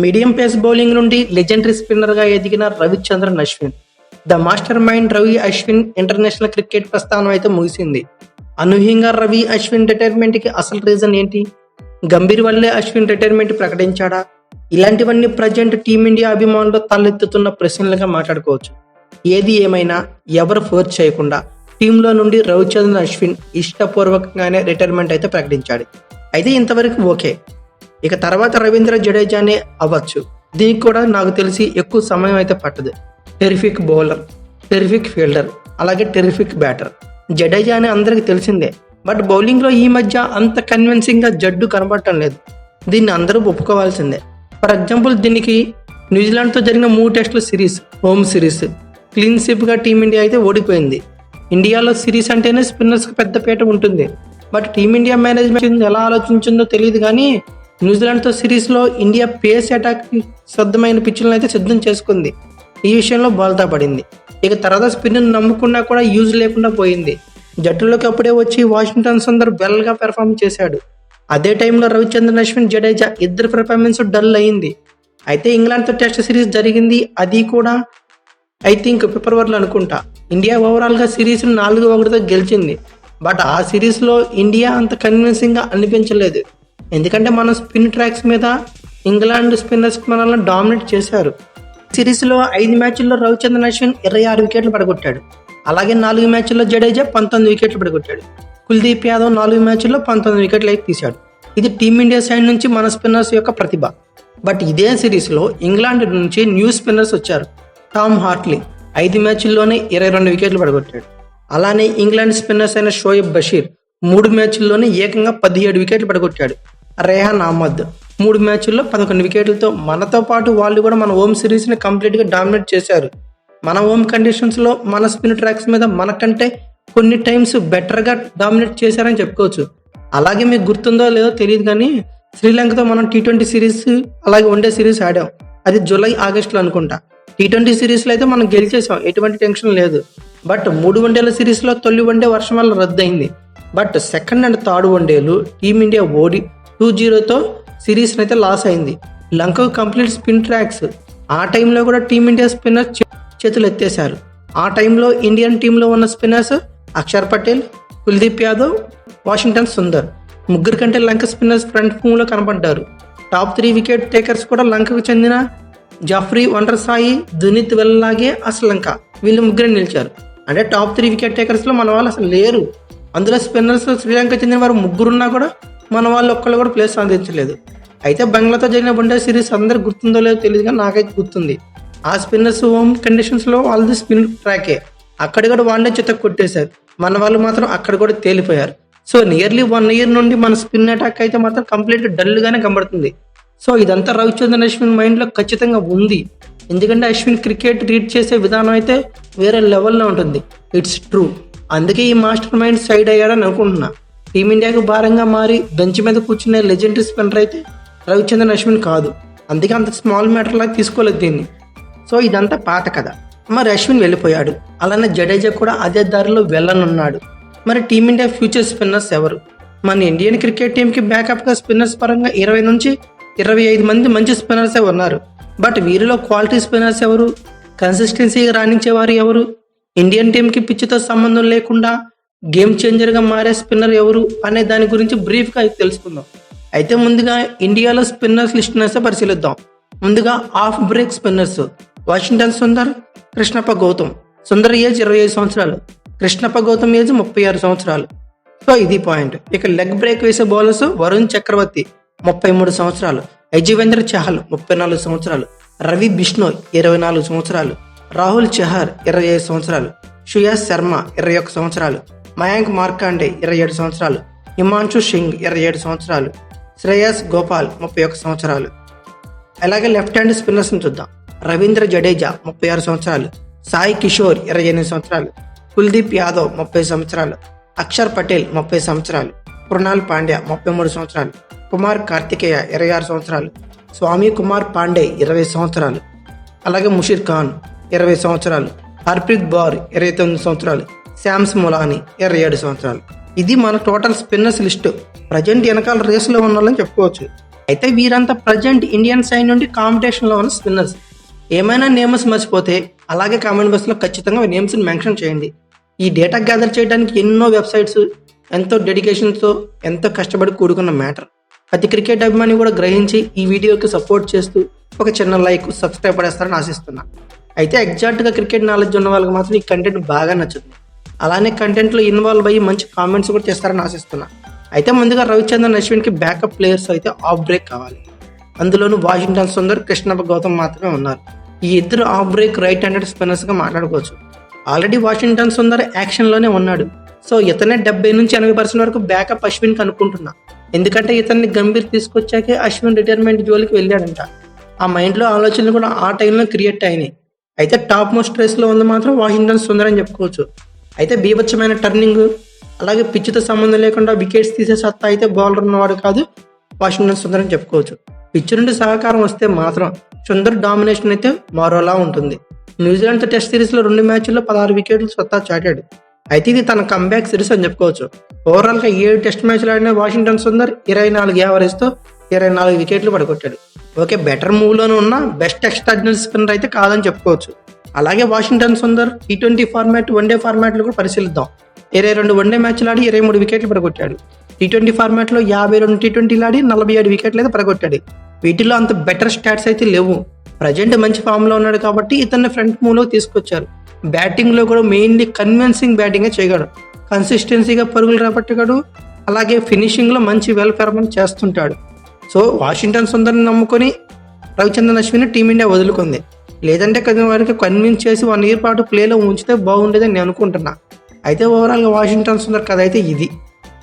Medium pace bowling నుండి legendary స్పిన్నర్గా ఎదిగిన Ravichandran Ashwin, the master mind Ravi Ashwin international cricket ప్రస్థానం అయితే ముగిసింది. అనూహ్యంగా రవి అశ్విన్ రిటైర్మెంట్కి అసలు రీజన్ ఏంటి? గంభీర్ వల్లే అశ్విన్ రిటైర్మెంట్ ప్రకటించాడా? ఇలాంటివన్నీ ప్రజెంట్ టీమిండియా అభిమానులు తలెత్తుతున్న ప్రశ్నలుగా మాట్లాడుకోవచ్చు. ఏది ఏమైనా ఎవరు ఫోర్స్ చేయకుండా టీంలో నుండి రవిచంద్రన్ అశ్విన్ ఇష్టపూర్వకంగానే రిటైర్మెంట్ అయితే ప్రకటించాడు. అయితే ఇంతవరకు ఓకే. ఇక తర్వాత రవీంద్ర జడేజానే అవ్వచ్చు. దీనికి కూడా నాకు తెలిసి ఎక్కువ సమయం అయితే పట్టదు. టెరిఫిక్ బౌలర్, టెరిఫిక్ ఫీల్డర్, అలాగే టెరిఫిక్ బ్యాటర్. జడేజా అని అందరికి తెలిసిందే. బట్ బౌలింగ్లో ఈ మధ్య అంత కన్విన్సింగ్గా జడ్డు కనబడటం లేదు. దీన్ని అందరూ ఒప్పుకోవాల్సిందే. ఫర్ ఎగ్జాంపుల్ దీనికి న్యూజిలాండ్తో జరిగిన 3 టెస్టుల సిరీస్, హోమ్ సిరీస్ క్లీన్ స్వీప్గా టీమిండియా అయితే ఓడిపోయింది. ఇండియాలో సిరీస్ అంటేనే స్పిన్నర్స్కి పెద్ద పీట ఉంటుంది. బట్ టీమిండియా మేనేజ్మెంట్ ఎలా ఆలోచించిందో తెలియదు కానీ న్యూజిలాండ్తో సిరీస్లో ఇండియా పేస్ అటాక్కి సిద్ధమైన పిచ్చులను అయితే సిద్ధం చేసుకుంది. ఈ విషయంలో బోల్తా పడింది. ఇక తర్వాత స్పిన్ నమ్ముకున్నా కూడా యూజ్ లేకుండా పోయింది. జట్టులోకి అప్పుడే వచ్చి వాషింగ్టన్ సుందర్ వెల్గా పెర్ఫామ్ చేశాడు. అదే టైంలో రవిచంద్రన్ అశ్విన్, జడేజా ఇద్దరు పెర్ఫార్మెన్స్ డల్ అయింది. అయితే ఇంగ్లాండ్తో టెస్ట్ సిరీస్ జరిగింది. అది కూడా ఐ థింక్ ఫిబ్రవరిలో అనుకుంటా. ఇండియా ఓవరాల్గా సిరీస్ 4-1తో గెలిచింది. బట్ ఆ సిరీస్లో ఇండియా అంత కన్విన్సింగ్గా అనిపించలేదు. ఎందుకంటే మన స్పిన్ ట్రాక్స్ మీద ఇంగ్లాండ్ స్పిన్నర్స్ మనల్ని డామినేట్ చేశారు. సిరీస్లో 5 మ్యాచ్ల్లో రవిచంద్రన్ అశ్విన్ 26 వికెట్లు పడగొట్టాడు. అలాగే 4 మ్యాచ్ల్లో జడేజా 19 వికెట్లు పడగొట్టాడు. కుల్దీప్ యాదవ్ 4 మ్యాచ్ల్లో 19 వికెట్లు అయితే తీశాడు. ఇది టీమిండియా సైడ్ నుంచి మన స్పిన్నర్స్ యొక్క ప్రతిభ. బట్ ఇదే సిరీస్లో ఇంగ్లాండ్ నుంచి న్యూ స్పిన్నర్స్ వచ్చారు. టామ్ హార్ట్లీ 5 మ్యాచ్ల్లోనే 22 వికెట్లు పడగొట్టాడు. అలానే ఇంగ్లాండ్ స్పిన్నర్స్ అయిన షోయబ్ బషీర్ 3 మ్యాచ్ల్లోనే ఏకంగా 17 వికెట్లు పడగొట్టాడు. రేహాన్ అహ్మద్ 3 మ్యాచ్ల్లో 11 వికెట్లతో మనతో పాటు వాళ్ళు కూడా మన హోమ్ సిరీస్ని కంప్లీట్గా డామినేట్ చేశారు. మన హోమ్ కండిషన్స్లో మన స్పిన్ ట్రాక్స్ మీద మనకంటే కొన్ని టైమ్స్ బెటర్గా డామినేట్ చేశారని చెప్పుకోవచ్చు. అలాగే మీకు గుర్తుందో లేదో తెలియదు కానీ శ్రీలంకతో మనం T20 సిరీస్ అలాగే వన్డే సిరీస్ ఆడాం. అది జూలై ఆగస్టులో అనుకుంటా. T20 సిరీస్లో అయితే మనం గెలిచేసాం, ఎటువంటి టెన్షన్ లేదు. బట్ 3 వన్డేల సిరీస్లో తొలి వన్డే వర్షం వల్ల రద్దయింది. బట్ సెకండ్ అండ్ థర్డ్ వన్డేలు టీమిండియా ఓడి 2-0తో సిరీస్ని అయితే లాస్ అయింది. లంకకు కంప్లీట్ స్పిన్ ట్రాక్స్. ఆ టైంలో కూడా టీమిండియా స్పిన్నర్ చేతులు ఎత్తేశారు. ఆ టైంలో ఇండియన్ టీంలో ఉన్న స్పిన్నర్స్ అక్షర్ పటేల్, కుల్దీప్ యాదవ్, వాషింగ్టన్ సుందర్, ముగ్గురు కంటే లంక స్పిన్నర్స్ ఫ్రంట్ ఫామ్లో కనబడ్డారు. టాప్ 3 వికెట్ టేకర్స్ కూడా లంకకు చెందిన జాఫ్రీ వండర్సాయి, దునిత్ వెల్లాగే అసలంక వీళ్ళు ముగ్గురు నిలిచారు. అంటే టాప్ 3 వికెట్ టేకర్స్లో మన వాళ్ళు అసలు లేరు. అందులో స్పిన్నర్స్ శ్రీలంక చెందిన వారు ముగ్గురున్నా కూడా మన వాళ్ళు ఒక్కళ్ళు కూడా ప్లేస్ సాధించలేదు. అయితే బంగ్లాతో జరిగిన వన్డే సిరీస్ అందరు గుర్తుందో లేదో తెలియదు కానీ నాకైతే గుర్తుంది. ఆ స్పిన్నర్స్ హోమ్ కండిషన్స్లో వాళ్ళది స్పిన్ ట్రాకే. అక్కడ కూడా వాళ్ళే చితక్ కొట్టేశారు. మన వాళ్ళు మాత్రం అక్కడ కూడా తేలిపోయారు. సో నియర్లీ 1 ఇయర్ నుండి మన స్పిన్ అటాక్ అయితే మాత్రం కంప్లీట్ డల్గానే కనబడుతుంది. సో ఇదంతా రవిచంద్రన్ అశ్విన్ మైండ్లో ఖచ్చితంగా ఉంది. ఎందుకంటే అశ్విన్ క్రికెట్ రీడ్ చేసే విధానం అయితే వేరే లెవెల్లో ఉంటుంది. It's true. అందుకే ఈ మాస్టర్ మైండ్ సైడ్ అయ్యాడని అనుకుంటున్నా. టీమిండియాకు భారంగా మారి బెంచ్ మీద కూర్చునే లెజెండరీ స్పిన్నర్ అయితే రవిచంద్రన్ అశ్విన్ కాదు. అందుకే అంత స్మాల్ మ్యాటర్ లాగా తీసుకోలేదు దీన్ని. సో ఇదంతా పాత కథ. మరి అశ్విన్ వెళ్ళిపోయాడు. అలానే జడేజా కూడా అదే దారిలో వెళ్ళనున్నాడు. మరి టీమిండియా ఫ్యూచర్ స్పిన్నర్స్ ఎవరు? మన ఇండియన్ క్రికెట్ టీంకి బ్యాకప్గా స్పిన్నర్స్ పరంగా 20 నుంచి 25 మంది మంచి స్పిన్నర్సే ఉన్నారు. బట్ వీరిలో క్వాలిటీ స్పిన్నర్స్ ఎవరు? కన్సిస్టెన్సీగా రాణించేవారు ఎవరు? ఇండియన్ టీంకి పిచ్చితో సంబంధం లేకుండా గేమ్ చేంజర్గా మారే స్పిన్నర్ ఎవరు అనే దాని గురించి బ్రీఫ్గా తెలుసుకుందాం. అయితే ముందుగా ఇండియాలో స్పిన్నర్స్ లిస్ట్ని పరిశీలిద్దాం. ముందుగా off break spinners Washington Sundar, Krishnappa Gautham. Sundar age 25 సంవత్సరాలు, కృష్ణప్ప గౌతమ్ ఏజ్ 36 సంవత్సరాలు. సో ఇది పాయింట్. ఇక లెగ్ బ్రేక్ వేసే బౌలర్స్ వరుణ్ చక్రవర్తి 33 సంవత్సరాలు, యజువేంద్ర చహల్ 34 సంవత్సరాలు, రవి బిష్ణోయ్ 24 సంవత్సరాలు, రాహుల్ చహర్ 25 సంవత్సరాలు, శ్రేయస్ శర్మ 21 సంవత్సరాలు, మయాంక్ మార్కాండే 27 సంవత్సరాలు, హిమాంశు సింగ్ 27 సంవత్సరాలు, శ్రేయస్ గోపాల్ 31 సంవత్సరాలు. అలాగే లెఫ్ట్ హ్యాండ్ స్పిన్నర్స్ని చూద్దాం. రవీంద్ర జడేజా 36 సంవత్సరాలు, సాయి కిషోర్ 28 సంవత్సరాలు, కుల్దీప్ యాదవ్ 30 సంవత్సరాలు, అక్షర్ పటేల్ 30 సంవత్సరాలు, కృణాల్ పాండ్యా 33 సంవత్సరాలు, కుమార్ కార్తికేయ 26 సంవత్సరాలు, స్వామి కుమార్ పాండే 20 సంవత్సరాలు, అలాగే ముషీర్ ఖాన్ 20 సంవత్సరాలు, హర్ప్రీత్ బౌర్ 29 సంవత్సరాలు, శామ్స్ ములానీ 27 సంవత్సరాలు. ఇది మన టోటల్ స్పిన్నర్స్ లిస్టు. ప్రజెంట్ వెనకాల రేసులో ఉన్న వాళ్ళని చెప్పుకోవచ్చు. అయితే వీరంతా ప్రజెంట్ ఇండియన్ సైడ్ నుండి కాంపిటీషన్లో ఉన్న స్పిన్నర్స్. ఏమైనా నేమ్స్ మర్చిపోతే అలాగే కామెంట్ బాక్స్లో ఖచ్చితంగా నేమ్స్ని మెన్షన్ చేయండి. ఈ డేటా గ్యాదర్ చేయడానికి ఎన్నో వెబ్సైట్స్, ఎంతో డెడికేషన్తో, ఎంతో కష్టపడి కూడుకున్న మ్యాటర్. ప్రతి క్రికెట్ అభిమాని కూడా గ్రహించి ఈ వీడియోకి సపోర్ట్ చేస్తూ ఒక చిన్న లైక్, సబ్స్క్రైబ్ పడేస్తారని ఆశిస్తున్నా. అయితే ఎగ్జాక్ట్గా క్రికెట్ నాలెడ్జ్ ఉన్న వాళ్ళకి మాత్రం ఈ కంటెంట్ బాగా నచ్చుతుంది. అలానే కంటెంట్లో ఇన్వాల్వ్ అయ్యి మంచి కామెంట్స్ కూడా చేస్తారని ఆశిస్తున్నా. అయితే ముందుగా రవిచంద్రన్ అశ్విన్కి బ్యాకప్ ప్లేయర్స్ అయితే ఆఫ్ బ్రేక్ కావాలి. అందులోనూ వాషింగ్టన్ సుందర్, కృష్ణప్ప గౌతమ్ మాత్రమే ఉన్నారు. ఈ ఇద్దరు ఆఫ్ బ్రేక్ రైట్ హ్యాండెడ్ స్పిన్నర్స్గా మాట్లాడుకోవచ్చు. ఆల్రెడీ వాషింగ్టన్ సుందర్ యాక్షన్లోనే ఉన్నాడు. సో ఇతనే 70 నుంచి 80% వరకు బ్యాకప్ అశ్విన్కి అనుకుంటున్నా. ఎందుకంటే ఇతన్ని గంభీర్ తీసుకొచ్చాకే అశ్విన్ రిటైర్మెంట్ జోలికి వెళ్ళాడంట. ఆ మైండ్లో ఆలోచనలు కూడా ఆ టైంలో క్రియేట్ అయినాయి. అయితే టాప్ మోస్ట్ రేస్లో ఉంది మాత్రం వాషింగ్టన్ సుందర్ అని చెప్పుకోవచ్చు. అయితే బీభత్సమైన టర్నింగ్, అలాగే పిచ్చుతో సంబంధం లేకుండా వికెట్స్ తీసే సత్తా అయితే బౌలర్ ఉన్నవాడు కాదు వాషింగ్టన్ సుందర్ అని చెప్పుకోవచ్చు. పిచ్చు నుండి సహకారం వస్తే మాత్రం సుందర్ డామినేషన్ అయితే మరోలా ఉంటుంది. న్యూజిలాండ్తో టెస్ట్ సిరీస్లో 2 మ్యాచ్ల్లో 16 వికెట్లు సత్తా చాటాడు. అయితే ఇది తన కంబ్యాక్ సిరీస్ అని చెప్పుకోవచ్చు. ఓవరాల్గా 7 టెస్ట్ మ్యాచ్లు ఆడిన వాషింగ్టన్ సుందర్ 24 యావరేజ్తో 24 వికెట్లు పడగొట్టాడు. ఓకే, బెటర్ మూవ్లోనే ఉన్న బెస్ట్ ఎక్స్ట్రాడినరీ స్పిన్నర్ అయితే కాదని చెప్పుకోవచ్చు. అలాగే Washington Sundar T20 format, one day ఫార్మాట్లు కూడా పరిశీలిద్దాం. 22 వన్డే మ్యాచ్లు ఆడి 23 వికెట్లు పడగొట్టాడు. T20 ఫార్మాట్లో 52 T20లు ఆడి 47 వికెట్లు అయితే పడగొట్టాడు. వీటిలో అంత బెటర్ స్టాట్స్ అయితే లేవు. ప్రజెంట్ మంచి ఫామ్లో ఉన్నాడు కాబట్టి ఇతన్ని ఫ్రంట్ మూవ్లో తీసుకొచ్చారు. బ్యాటింగ్లో కూడా మెయిన్లీ కన్విన్సింగ్ బ్యాటింగే చేయగలడు. కన్సిస్టెన్సీగా పరుగులు రాబట్టగలడు. అలాగే ఫినిషింగ్లో మంచి వెల్ పెర్ఫార్మెన్స్ చేస్తుంటాడు. సో వాషింగ్టన్ సుందర్ని నమ్ముకొని రవిచంద్రన్ అశ్విన్ టీమిండియా వదులుకుంది. లేదంటే కొంచెం వారికి కన్విన్స్ చేసి 1 ఇయర్ పాటు ప్లేలో ఉంచితే బాగుండేదని నేను అనుకుంటున్నా. అయితే ఓవరాల్గా వాషింగ్టన్ సుందర్ కథ అయితే ఇది.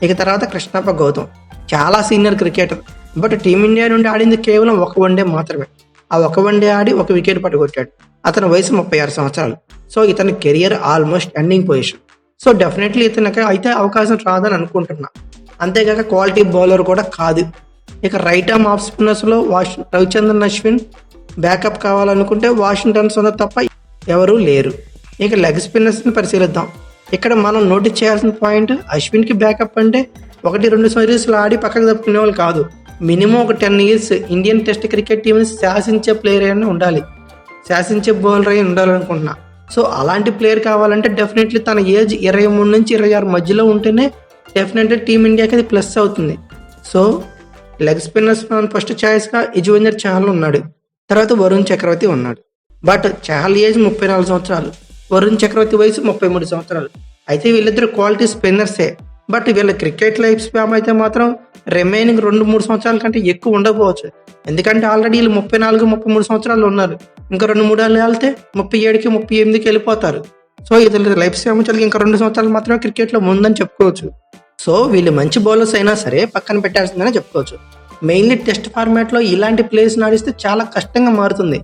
ఇక తర్వాత కృష్ణప్ప గౌతమ్ చాలా సీనియర్ క్రికెటర్. బట్ టీమిండియా నుండి ఆడింది కేవలం 1 వన్డే మాత్రమే. ఆ 1 వన్డే ఆడి 1 వికెట్ పట్టుకొట్టాడు. అతని వయసు 36 సంవత్సరాలు. సో ఇతని career almost ending position. So definitely ఇతనికి అయితే అవకాశం రాదని అనుకుంటున్నా. అంతేకాక క్వాలిటీ బౌలర్ కూడా కాదు. ఇక రైట్ ఆర్మ్ ఆఫ్ స్పిన్నర్స్లో రవిచంద్రన్ అశ్విన్ బ్యాకప్ కావాలనుకుంటే వాషింగ్టన్ సుందర్ తప్ప ఎవరూ లేరు. ఇక లెగ్ స్పిన్నర్స్ని పరిశీలిద్దాం. ఇక్కడ మనం నోటీస్ చేయాల్సిన పాయింట్, అశ్విన్కి బ్యాకప్ అంటే 1-2 సిరీస్లు ఆడి పక్కకు తప్పుకునే వాళ్ళు కాదు. మినిమం ఒక 10 ఇయర్స్ ఇండియన్ టెస్ట్ క్రికెట్ టీంని శాసించే ప్లేయర్ అయినా ఉండాలి, శాసించే బౌలర్ అయి ఉండాలనుకుంటున్నా. సో అలాంటి ప్లేయర్ కావాలంటే డెఫినెట్లీ తన ఏజ్ 23 నుంచి 26 మధ్యలో ఉంటేనే డెఫినెట్లీ టీమిండియాకి అది ప్లస్ అవుతుంది. సో లెగ్ స్పిన్నర్స్ ఫస్ట్ ఛాయిస్గా యజువేంద్ర చహల్ ఉన్నాడు. తర్వాత వరుణ్ చక్రవర్తి ఉన్నాడు. బట్ చహల్ ఏజ్ 34 సంవత్సరాలు, వరుణ్ చక్రవర్తి వయసు 33 సంవత్సరాలు. అయితే వీళ్ళిద్దరు క్వాలిటీ స్పిన్నర్సే. బట్ వీళ్ళ క్రికెట్ లైఫ్ స్పామ్ అయితే మాత్రం రిమైనింగ్ 2-3 సంవత్సరాల కంటే ఎక్కువ ఉండకపోవచ్చు. ఎందుకంటే ఆల్రెడీ వీళ్ళు 34-33 సంవత్సరాలు ఉన్నారు. ఇంకా 2-3 ఏళ్ళు వెళ్తే 37కి 38కి వెళ్ళిపోతారు. సో ఇతరుల లైఫ్ స్పామ్ వచ్చి ఇంకా 2 సంవత్సరాలు మాత్రమే క్రికెట్లో ముందని చెప్పుకోవచ్చు. సో వీళ్ళు మంచి బౌలర్స్ అయినా సరే పక్కన పెట్టాల్సిందని చెప్పుకోవచ్చు. మెయిన్లీ టెస్ట్ ఫార్మాట్లో ఇలాంటి ప్లేస్ ఆడిస్తే చాలా కష్టంగా మారుతుంది.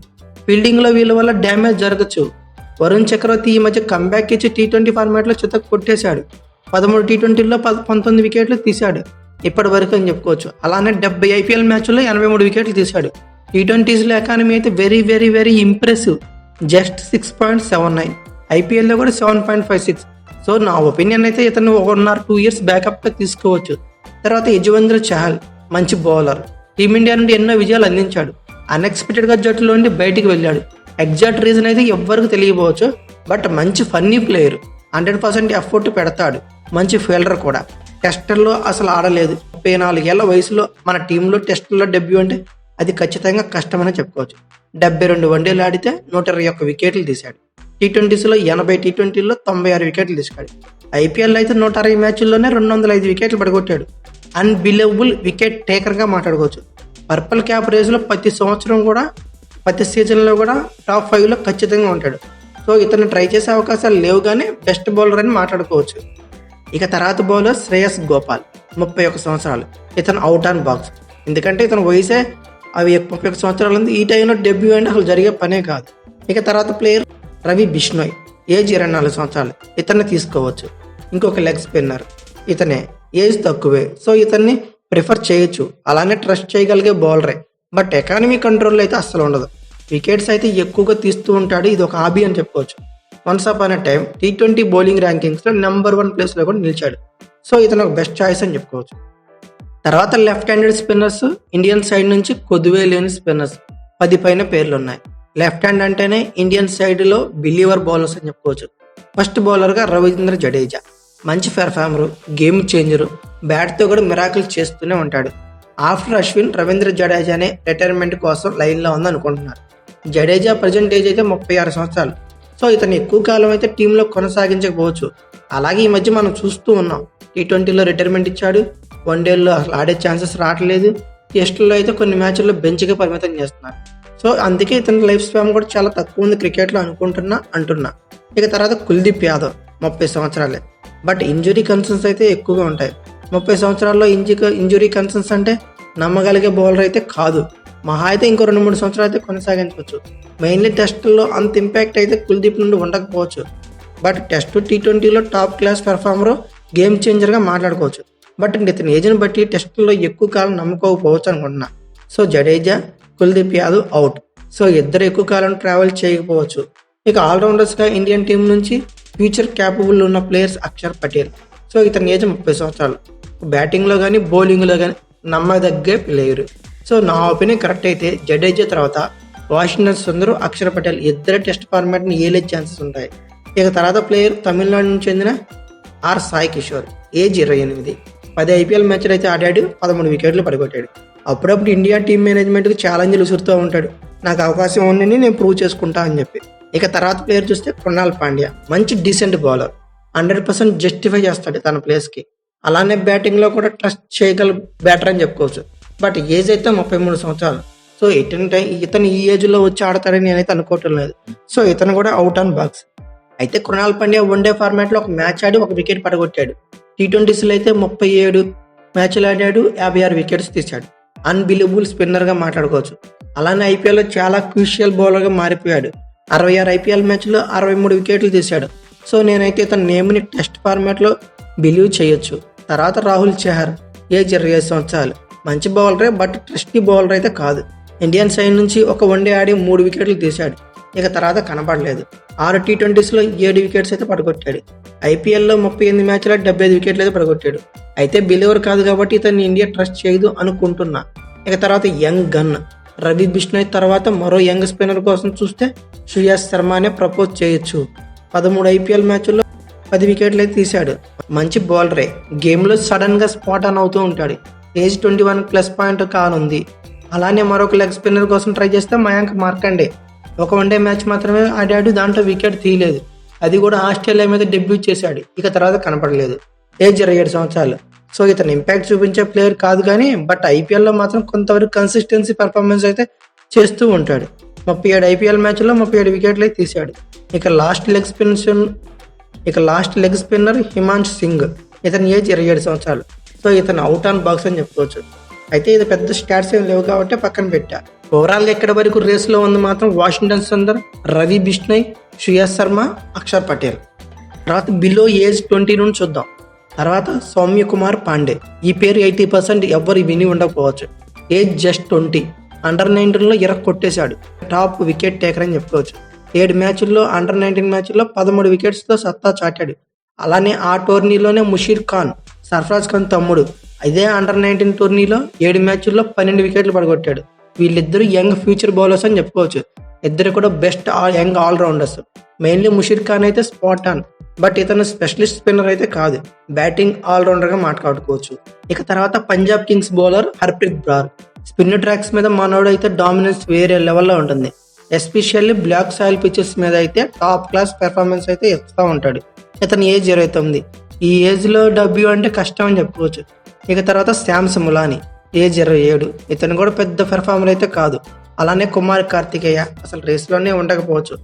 ఫీల్డింగ్లో వీళ్ళ వల్ల డ్యామేజ్ జరగచ్చు. వరుణ్ చక్రవర్తి ఈ మధ్య కంబ్యాక్ ఇచ్చి T20 ఫార్మాట్లో చితక్ కొట్టేశాడు. 13 T20ల్లో 19 వికెట్లు తీశాడు ఇప్పటి వరకు అని చెప్పుకోవచ్చు. అలానే 70 IPL మ్యాచ్ల్లో 83 వికెట్లు తీశాడు. T20స్లో ఎకానమీ అయితే very very very impressive. Just 6.79, IPLలో కూడా 7.56. సో నా ఒపీనియన్ అయితే ఇతను 1 or 2 ఇయర్స్ బ్యాకప్గా తీసుకోవచ్చు. తర్వాత యజువేంద్ర చహల్ మంచి బౌలర్, టీమిండియా నుండి ఎన్నో విజయాలు అందించాడు. అన్ఎక్స్పెక్టెడ్గా జట్టులో నుండి బయటికి వెళ్ళాడు. ఎగ్జాక్ట్ రీజన్ అయితే ఎవ్వరికి తెలియకపోవచ్చు. బట్ మంచి ఫన్నీ ప్లేయర్, 100% ఎఫర్ట్ పెడతాడు. మంచి ఫీల్డర్ కూడా. టెస్టర్లో అసలు ఆడలేదు. 34 ఏళ్ల వయసులో మన టీంలో టెస్టుల్లో డెబ్యూ అంటే అది ఖచ్చితంగా కష్టమని చెప్పుకోవచ్చు. 72 వన్డేలు ఆడితే 121 వికెట్లు తీశాడు. T20స్లో 80 T20ల్లో 96 వికెట్లు తీశాడు. IPL అయితే 160 మ్యాచ్ల్లోనే 205 వికెట్లు పడగొట్టాడు. అన్బిలీవబుల్ వికెట్ టేకర్గా మాట్లాడుకోవచ్చు. పర్పుల్ క్యాప్ రేస్లో ప్రతి సంవత్సరం కూడా, ప్రతి సీజన్లో కూడా టాప్ 5లో ఖచ్చితంగా ఉంటాడు. సో ఇతను ట్రై చేసే అవకాశాలు లేవు, కానీ బెస్ట్ బౌలర్ అని మాట్లాడుకోవచ్చు. ఇక తర్వాత బౌలర్ శ్రేయస్ గోపాల్, 31 సంవత్సరాలు. ఇతను అవుట్ ఆన్ బాక్స్. ఎందుకంటే ఇతను వయసే 31 సంవత్సరాలు ఉంది. ఈ టైంలో డెబ్యూ అంటే అసలు జరిగే పనే కాదు. ఇక తర్వాత ప్లేయర్ రవి బిష్ణోయ్, ఏజ్ 24 సంవత్సరాలు. ఇతన్ని తీసుకోవచ్చు. ఇంకొక లెగ్ స్పిన్నర్, ఇతనే ఏజ్ తక్కువే. సో ఇతన్ని ప్రిఫర్ చేయొచ్చు. అలానే ట్రస్ట్ చేయగలిగే బౌలరే. బట్ ఎకానమీ కంట్రోల్లో అయితే అస్సలు ఉండదు. వికెట్స్ అయితే ఎక్కువగా తీస్తూ ఉంటాడు. ఇది ఒక హాబీ అని చెప్పుకోవచ్చు. Once upon a time T20 bowling ర్యాంకింగ్స్లో నెంబర్ 1 ప్లేస్లో కూడా నిలిచాడు. సో ఇతను ఒక బెస్ట్ చాయిస్ అని చెప్పుకోవచ్చు. తర్వాత left handed spinners Indian side నుంచి కొద్దివే లేని స్పిన్నర్స్ 10 పైన పేర్లు ఉన్నాయి. లెఫ్ట్ హ్యాండ్ అంటేనే ఇండియన్ సైడ్లో బిలీవర్ బౌలర్స్ అని చెప్పుకోవచ్చు. ఫస్ట్ బౌలర్గా రవీంద్ర జడేజా, మంచి పెర్ఫార్మరు, గేమ్ చేంజరు, బ్యాట్తో కూడా మిరాకిల్ చేస్తూనే ఉంటాడు. ఆఫ్టర్ అశ్విన్, రవీంద్ర జడేజానే రిటైర్మెంట్ కోసం లైన్లో ఉంది అనుకుంటున్నారు. జడేజా ప్రజెంట్ ఏజ్ అయితే 36 సంవత్సరాలు. సో ఇతను ఎక్కువ కాలం అయితే టీంలో కొనసాగించకపోవచ్చు. అలాగే ఈ మధ్య మనం చూస్తూ ఉన్నాం, T20లో రిటైర్మెంట్ ఇచ్చాడు, వన్డేల్లో అసలు ఆడే ఛాన్సెస్ రావట్లేదు, టెస్టుల్లో అయితే కొన్ని మ్యాచ్ల్లో బెంచ్గా పరిమితం చేస్తున్నారు. సో అందుకే ఇతని లైఫ్ స్పాన్ కూడా చాలా తక్కువ ఉంది క్రికెట్లో అంటున్నా. ఇక తర్వాత కుల్దీప్ యాదవ్ 30 సంవత్సరాలే, బట్ ఇంజురీ కన్సర్న్స్ అయితే ఎక్కువగా ఉంటాయి. 30 సంవత్సరాల్లో ఇంజురీ కన్సర్న్స్ అంటే నమ్మగలిగే బౌలర్ అయితే కాదు. మహా అయితే ఇంకో 2-3 సంవత్సరాలు అయితే కొనసాగించవచ్చు. మెయిన్లీ టెస్టుల్లో అంత ఇంపాక్ట్ అయితే కుల్దీప్ నుండి ఉండకపోవచ్చు, బట్ టెస్ట్ T20లో టాప్ క్లాస్ పెర్ఫార్మర్, గేమ్ చేంజర్గా మాట్లాడుకోవచ్చు. బట్ ఇతని ఏజ్ని బట్టి టెస్టుల్లో ఎక్కువ కాలం నమ్ముకోకపోవచ్చు అనుకుంటున్నా. So Jadeja, Kuldeep Yadav out. So ఇద్దరు ఎక్కువ కాలం ట్రావెల్ చేయకపోవచ్చు. ఇక ఆల్రౌండర్స్గా ఇండియన్ టీం నుంచి ఫ్యూచర్ క్యాపబుల్ ఉన్న ప్లేయర్స్ అక్షర్ పటేల్. సో ఇతని ఏజ్ 30 సంవత్సరాలు. బ్యాటింగ్లో కానీ బౌలింగ్లో కానీ నమ్మదగ్గే ప్లేయర్. సో నా ఒపీనియన్ కరెక్ట్ అయితే జడేజా తర్వాత వాషింగ్టన్ సుందర్, అక్షర్ పటేల్ ఇద్దరు టెస్ట్ ఫార్మాట్ని ఏలే ఛాన్సెస్ ఉంటాయి. ఇక తర్వాత ప్లేయర్ తమిళనాడు నుంచి చెందిన R Sai Kishore, age 28, 10 IPL మ్యాచ్లు అయితే ఆడాడు, 13 వికెట్లు పడగొట్టాడు. అప్పుడప్పుడు ఇండియా టీం మేనేజ్మెంట్కి ఛాలెంజ్లు విసురుతూ ఉంటాడు, నాకు అవకాశం ఉందని నేను ప్రూవ్ చేసుకుంటా అని చెప్పి. ఇక తర్వాత ప్లేయర్ చూస్తే కృణాల్ పాండ్యా, మంచి డీసెంట్ బౌలర్, 100% జస్టిఫై చేస్తాడు తన ప్లేస్కి. అలానే బ్యాటింగ్లో కూడా ట్రస్ట్ చేయగల బ్యాటర్ అని చెప్పుకోవచ్చు. బట్ ఏజ్ అయితే 33 సంవత్సరాలు. సో ఇతను ఈ ఏజ్లో వచ్చి ఆడతాడని నేనైతే అనుకోవటం లేదు. సో ఇతను కూడా అవుట్ ఆన్ బాక్స్. అయితే కృణాల్ పాండ్యా వన్డే ఫార్మాట్లో ఒక మ్యాచ్ ఆడి 1 వికెట్ పడగొట్టాడు. T20స్లో అయితే 37 మ్యాచ్లు ఆడాడు, 56 వికెట్స్ తీశాడు. అన్బిలీవబుల్ స్పిన్నర్గా మాట్లాడుకోవచ్చు. అలానే IPLలో చాలా క్రూషియల్ బౌలర్గా మారిపోయాడు. 66 IPL మ్యాచ్లో 63 వికెట్లు తీశాడు. సో నేనైతే ఇతని నేమ్ని టెస్ట్ ఫార్మాట్లో బిలీవ్ చేయొచ్చు. తర్వాత రాహుల్ చహర్, ఏజ్ 25 సంవత్సరాలు, మంచి బౌలరే, బట్ ట్రస్టీ బౌలర్ అయితే కాదు. ఇండియన్ సైడ్ నుంచి ఒక వన్డే ఆడి 3 వికెట్లు తీశాడు. ఇక తర్వాత కనపడలేదు. 6 T20స్లో 7 వికెట్స్ అయితే పడగొట్టాడు. IPLలో 38 మ్యాచ్లో 75 వికెట్లు అయితే పడగొట్టాడు. అయితే బిలీవర్ కాదు కాబట్టి ఇతన్ని ఇండియా ట్రస్ట్ చేయదు అనుకుంటున్నా. ఇక తర్వాత యంగ్ గన్ రవి బిష్ణోయ్ తర్వాత మరో యంగ్ స్పిన్నర్ కోసం చూస్తే శ్రేయస్ శర్మనే ప్రపోజ్ చేయొచ్చు. 13 IPL మ్యాచ్ల్లో 10 వికెట్లు అయితే తీశాడు. మంచి బౌలరే, గేమ్లో సడన్గా స్పాట్ ఆన్ అవుతూ ఉంటాడు. ఏజ్ 21 ప్లస్ పాయింట్ కానుంది. అలానే మరొక లెగ్ స్పిన్నర్ కోసం ట్రై చేస్తే మయాంక్ మార్కండే, ఒక వన్డే మ్యాచ్ మాత్రమే ఆడాడు, దాంట్లో వికెట్ తీయలేదు. అది కూడా ఆస్ట్రేలియా మీద డెబ్యూట్ చేశాడు. ఇక తర్వాత కనపడలేదు. ఏజ్ 27 సంవత్సరాలు. సో ఇతను ఇంపాక్ట్ చూపించే ప్లేయర్ కాదు కానీ, బట్ ఐపీఎల్లో మాత్రం కొంతవరకు కన్సిస్టెన్సీ పర్ఫార్మెన్స్ అయితే చేస్తూ ఉంటాడు. 37 IPL మ్యాచ్లో 37 వికెట్లు అయితే తీశాడు. ఇక last leg spinner Himanshu Singh, ఇతని ఏజ్ 27 సంవత్సరాలు. సో ఇతను అవుట్ ఆన్ బాక్స్ అని చెప్పుకోవచ్చు. అయితే ఇది పెద్ద స్టాట్స్ ఏం లేవు కాబట్టి పక్కన పెట్టా. ఓవరాల్గా ఎక్కడి వరకు రేస్లో ఉంది మాత్రం వాషింగ్టన్ సుందర్, రవి బిష్ణోయ్, శ్రేయస్ శర్మ, అక్షర్ పటేల్. తర్వాత బిలో ఏజ్ 20 నుండి చూద్దాం. తర్వాత సౌమ్య కుమార్ పాండే, ఈ పేరు 80% ఎవ్వరు విని ఉండకపోవచ్చు. ఏజ్ జస్ట్ 20, అండర్-19లో కొట్టేశాడు. టాప్ వికెట్ టేకర్ అని చెప్పుకోవచ్చు. 7 మ్యాచ్ల్లో అండర్-19 మ్యాచ్ల్లో 13 వికెట్స్తో సత్తా చాటాడు. అలానే ఆ టోర్నీలోనే ముషీర్ ఖాన్, సర్ఫరాజ్ ఖాన్ తమ్ముడు, ఇదే అండర్-19 టోర్నీలో 7 మ్యాచ్ల్లో 12 వికెట్లు పడగొట్టాడు. వీళ్ళిద్దరూ యంగ్ ఫ్యూచర్ బౌలర్స్ అని చెప్పుకోవచ్చు. ఇద్దరు కూడా best young allrounders. Mainly Musheer Khan అయితే స్పాట్ ఆన్, బట్ ఇతను స్పెషలిస్ట్ స్పిన్నర్ అయితే కాదు, బ్యాటింగ్ ఆల్రౌండర్గా మాట్లాడుకోవచ్చు. ఇక తర్వాత Punjab Kings bowler Harpreet Brar, spin tracks మీద మనోడు అయితే డామినెన్స్ వేరే లెవెల్లో ఉంటుంది. ఎస్పెషల్లీ బ్లాక్ సాయిల్ పిచెస్ మీద అయితే టాప్ క్లాస్ పెర్ఫార్మెన్స్ అయితే ఇస్తూ ఉంటాడు. ఇతని ఏజ్ 29. ఈ ఏజ్లో డబ్ల్యూ అంటే కష్టం అని చెప్పుకోవచ్చు. ఇక తర్వాత శామ్స్ ములాని, ఏజ్ 27. ఇతను కూడా పెద్ద పెర్ఫార్మర్ అయితే కాదు. అలానే కుమార్ కార్తికేయ అసలు రేస్లోనే ఉండకపోవచ్చు.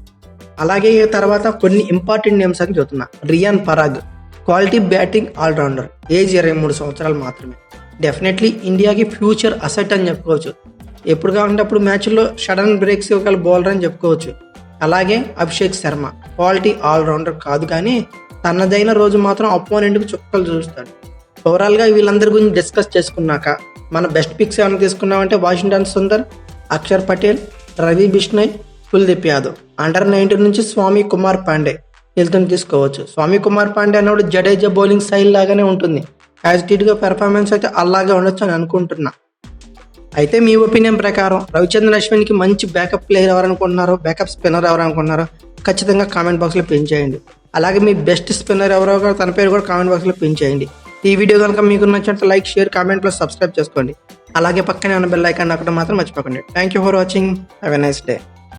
అలాగే తర్వాత కొన్ని ఇంపార్టెంట్ నేమ్స్ అని చూస్తున్నా. Riyan Parag, quality batting allrounder, age 23 సంవత్సరాలు మాత్రమే. డెఫినెట్లీ ఇండియాకి ఫ్యూచర్ అసెట్ అని చెప్పుకోవచ్చు. ఎప్పుడు కావాలంటే అప్పుడు మ్యాచ్లో సడన్ బ్రేక్స్ ఇవ్వగల బౌలర్ అని చెప్పుకోవచ్చు. అలాగే అభిషేక్ శర్మ, క్వాలిటీ ఆల్రౌండర్ కాదు కానీ తనదైన రోజు మాత్రం అపోనెంట్కి చుక్కలు చూస్తాడు. ఓవరాల్గా వీళ్ళందరి గురించి డిస్కస్ చేసుకున్నాక మన బెస్ట్ పిక్స్ ఏమైనా తీసుకున్నామంటే వాషింగ్టన్ సుందర్, అక్షర్ పటేల్, రవి బిష్ణోయ్, కుల్దీప్ యాదవ్. అండర్-19 నుంచి స్వామి కుమార్ పాండే వీళ్ళతో తీసుకోవచ్చు. స్వామి కుమార్ పాండే అన్నప్పుడు జడేజా బౌలింగ్ స్టైల్ లాగానే ఉంటుంది. యాజిటీడ్గా పెర్ఫార్మెన్స్ అయితే అలాగే ఉండొచ్చు అని అనుకుంటున్నా. అయితే మీ ఒపీనియన్ ప్రకారం రవిచంద్రన్ అశ్విన్కి మంచి బ్యాకప్ ప్లేయర్ ఎవరనుకుంటున్నారో, బ్యాకప్ స్పిన్నర్ ఎవరనుకుంటున్నారో ఖచ్చితంగా కామెంట్ బాక్స్లో పిన్ చేయండి. అలాగే మీ బెస్ట్ స్పిన్నర్ ఎవరో కూడా తన పేరు కూడా కామెంట్ బాక్స్లో పిన్ చేయండి. ఈ వీడియో కనుక మీకు నచ్చినట్టు like, share, comment plus subscribe చేసుకోండి. అలాగే పక్కనే ఉన్న బెల్ ఐకాన్ నొక్కడం మాత్రం మర్చిపోకండి. Thank you for watching. Have a nice day.